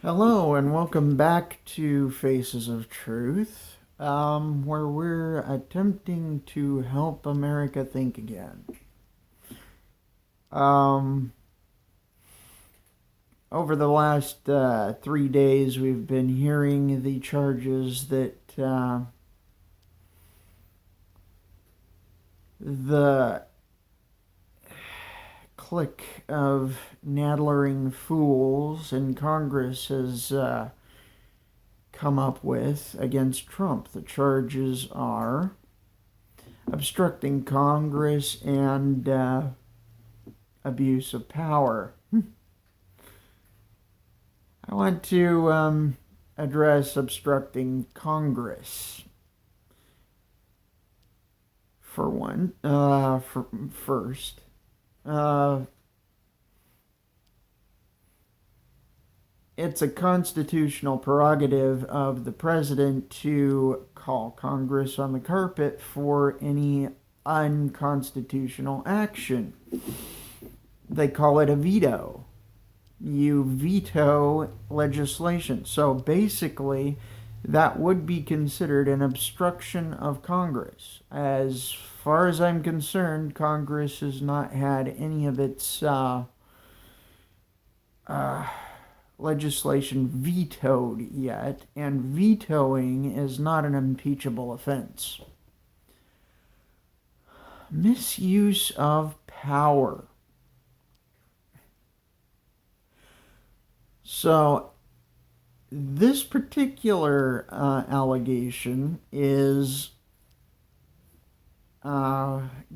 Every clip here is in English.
Hello and welcome back to Faces of Truth, where we're attempting to help America think again. Um, Over the last 3 days, we've been hearing the charges that the clique of nattling fools in Congress has come up with against Trump. The charges are obstructing Congress and abuse of power. I want to address obstructing Congress for one. First, it's a constitutional prerogative of the president to call Congress on the carpet for any unconstitutional action. They call it a veto. You veto legislation. So basically, that would be considered an obstruction of Congress. As far as I'm concerned, Congress has not had any of its legislation vetoed yet, and vetoing is not an impeachable offense. Misuse of power. So, this particular allegation is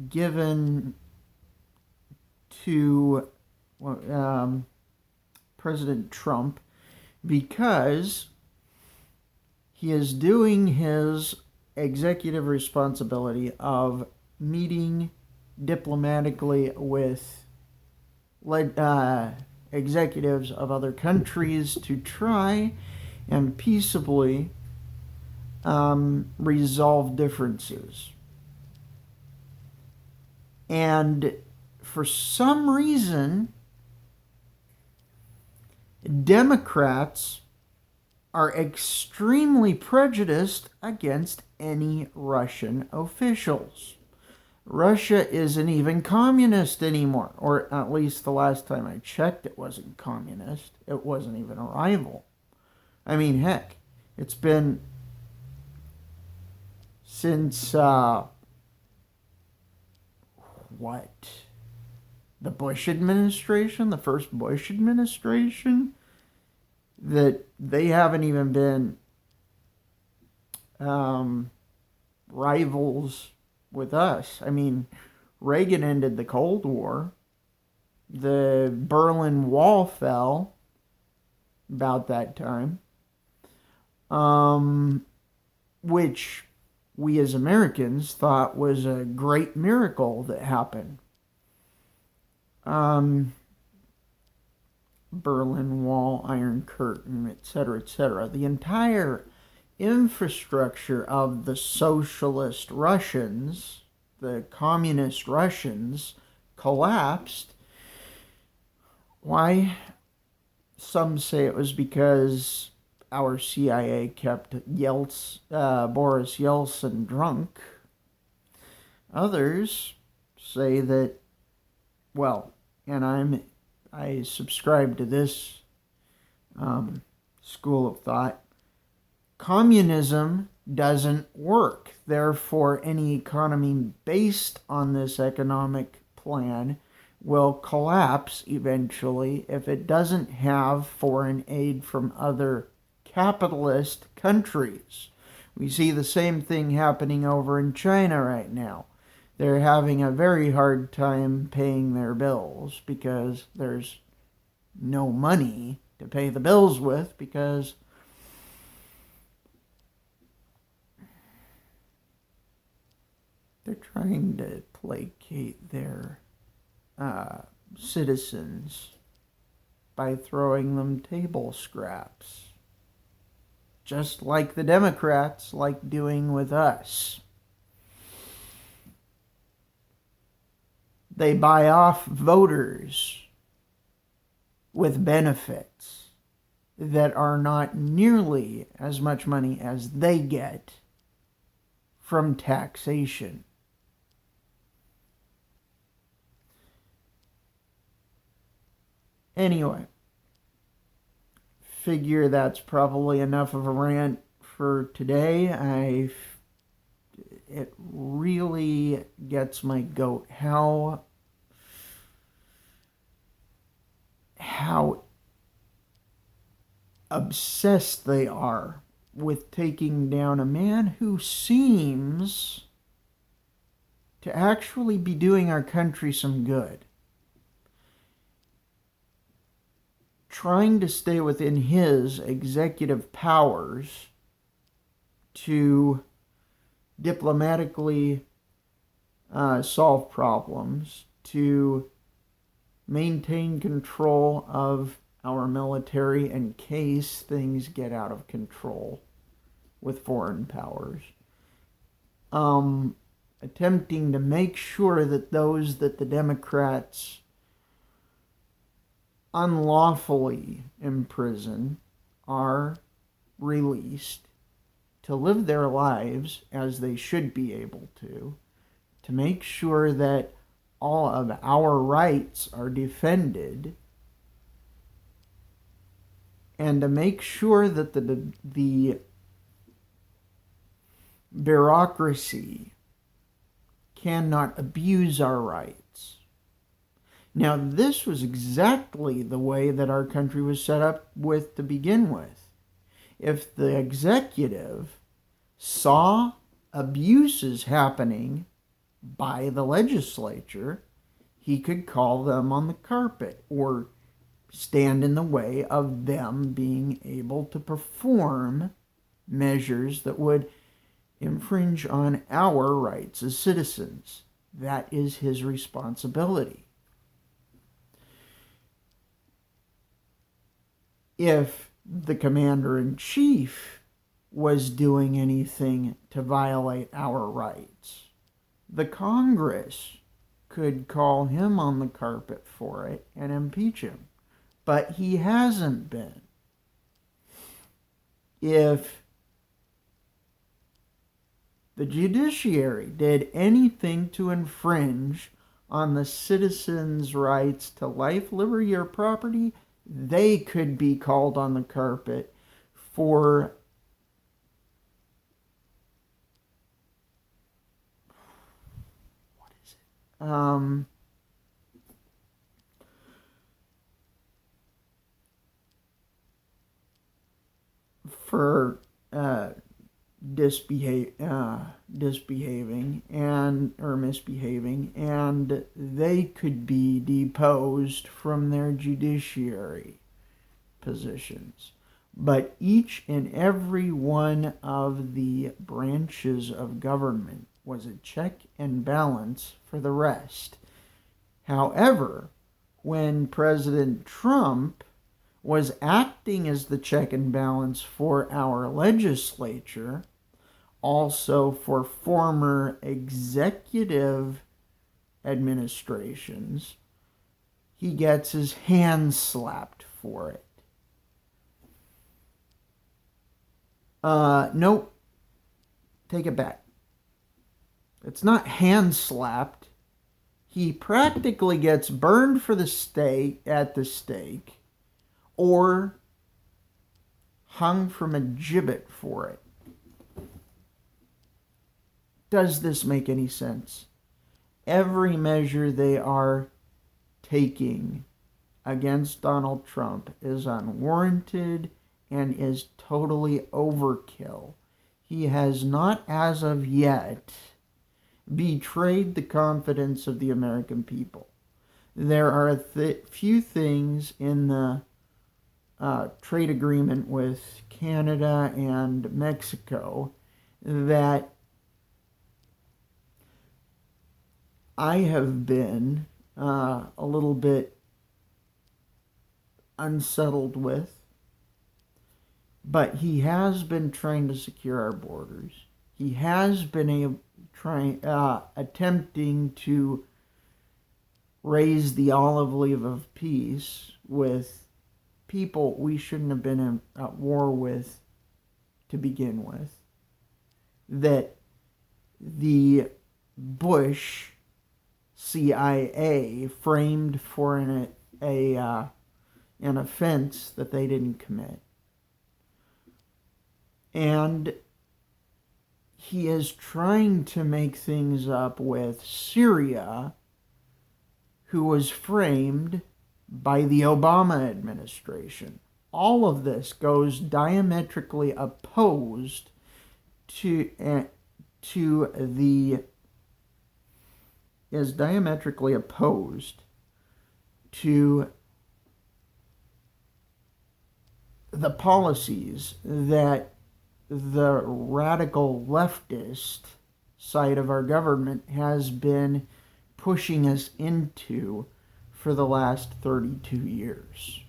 given to President Trump because he is doing his executive responsibility of meeting diplomatically with executives of other countries to try and peaceably resolve differences. And for some reason, Democrats are extremely prejudiced against any Russian officials. Russia isn't even communist anymore, or at least the last time I checked, it wasn't communist. It wasn't even a rival. I mean, heck, it's been since the Bush administration, the first Bush administration, that they haven't even been rivals with us. I mean, Reagan ended the Cold War. The Berlin Wall fell about that time, which we as Americans thought was a great miracle that happened. Berlin Wall, Iron Curtain, etc., etc. The entire infrastructure of the socialist Russians, the communist Russians, collapsed. Why? Some say it was because our CIA kept Boris Yeltsin drunk. Others say that, well, and I subscribe to this school of thought. Communism doesn't work. Therefore, any economy based on this economic plan will collapse eventually if it doesn't have foreign aid from other capitalist countries. We see the same thing happening over in China right now. They're having a very hard time paying their bills because there's no money to pay the bills with, because they're trying to placate their citizens by throwing them table scraps, just like the Democrats like doing with us. They buy off voters with benefits. that are not nearly as much money as they get from taxation. Anyway, figure that's probably enough of a rant for today. It really gets my goat how obsessed they are with taking down a man who seems to actually be doing our country some good. Trying to stay within his executive powers to diplomatically solve problems, to maintain control of our military in case things get out of control with foreign powers. Attempting to make sure that those that the Democrats unlawfully imprison are released to live their lives as they should be able to make sure that all of our rights are defended, and to make sure that the bureaucracy cannot abuse our rights. Now, this was exactly the way that our country was set up with to begin with. If the executive saw abuses happening by the legislature, he could call them on the carpet or stand in the way of them being able to perform measures that would infringe on our rights as citizens. That is his responsibility. If the commander-in-chief was doing anything to violate our rights, the Congress could call him on the carpet for it and impeach him. But he hasn't been. If the judiciary did anything to infringe on the citizens' rights to life, liberty, or property, they could be called on the carpet for for misbehaving, and they could be deposed from their judiciary positions. But each and every one of the branches of government was a check and balance for the rest. However, when President Trump was acting as the check and balance for our legislature, also for former executive administrations, he gets his hands slapped for it. Nope. Take it back. It's not hand slapped. He practically gets burned for the stake at the stake, or hung from a gibbet for it. Does this make any sense? Every measure they are taking against Donald Trump is unwarranted and is totally overkill. He has not, as of yet, betrayed the confidence of the American people. There are a few things in the trade agreement with Canada and Mexico that I have been a little bit unsettled with. But he has been trying to secure our borders. He has been attempting to raise the olive leaf of peace with people we shouldn't have been at war with to begin with, that the Bush CIA framed for an offense that they didn't commit. And he is trying to make things up with Syria, who was framed by the Obama administration. All of this goes diametrically opposed to the is diametrically opposed to the policies that the radical leftist side of our government has been pushing us into for the last 32 years.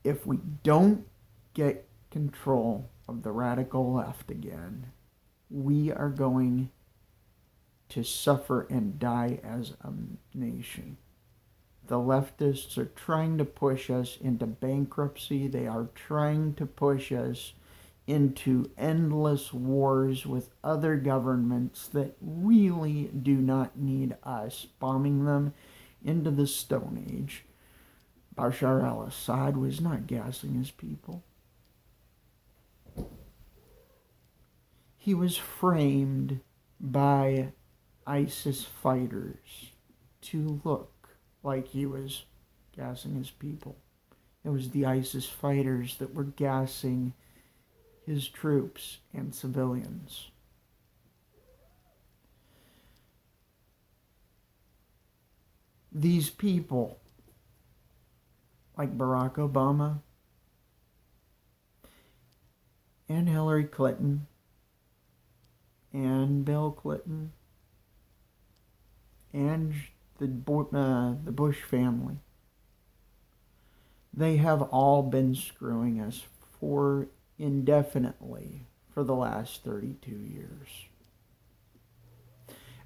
If we don't get control of the radical left again, we are going to suffer and die as a nation. The leftists are trying to push us into bankruptcy. They are trying to push us into endless wars with other governments that really do not need us bombing them into the Stone Age. Bashar al-Assad was not gassing his people. He was framed by ISIS fighters to look like he was gassing his people. It was the ISIS fighters that were gassing his troops and civilians. These people, like Barack Obama and Hillary Clinton and Bill Clinton and the Bush family, they have all been screwing us for indefinitely for the last 32 years.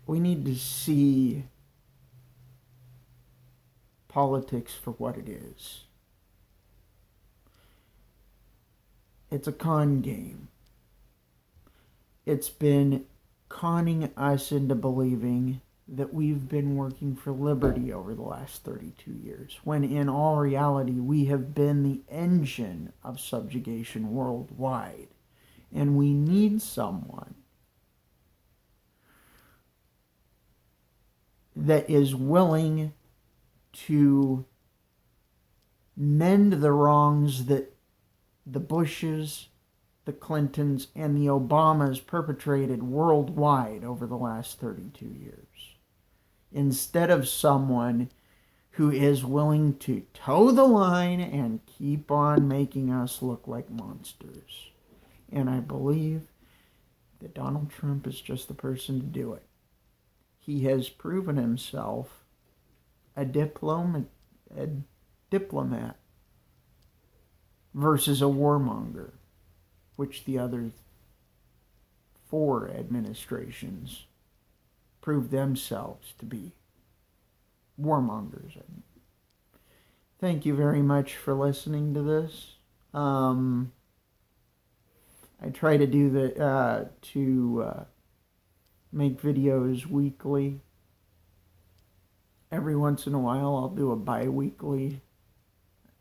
We need to see politics for what it is. It's a con game. It's been conning us into believing that we've been working for liberty over the last 32 years, when in all reality we have been the engine of subjugation worldwide. And we need someone that is willing to mend the wrongs that the Bushes, the Clintons, and the Obamas perpetrated worldwide over the last 32 years. Instead of someone who is willing to toe the line and keep on making us look like monsters. And I believe that Donald Trump is just the person to do it. He has proven himself a diplomat versus a warmonger, which the other 4 administrations proved themselves to be warmongers. Thank you very much for listening to this. I try to do make videos weekly. Every once in a while I'll do a bi-weekly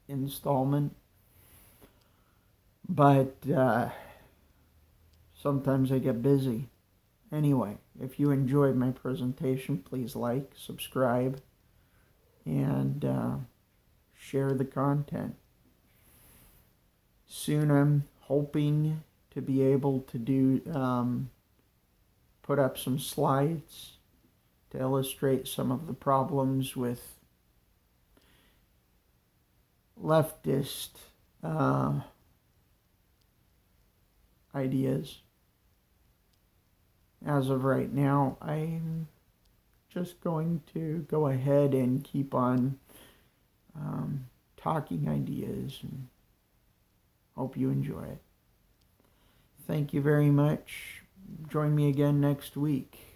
installment. But sometimes I get busy. Anyway, if you enjoyed my presentation, please like, subscribe, and share the content. Soon I'm hoping to be able to do put up some slides to illustrate some of the problems with leftist ideas. As of right now, I'm just going to go ahead and keep on talking ideas, and hope you enjoy it. Thank you very much. Join me again next week.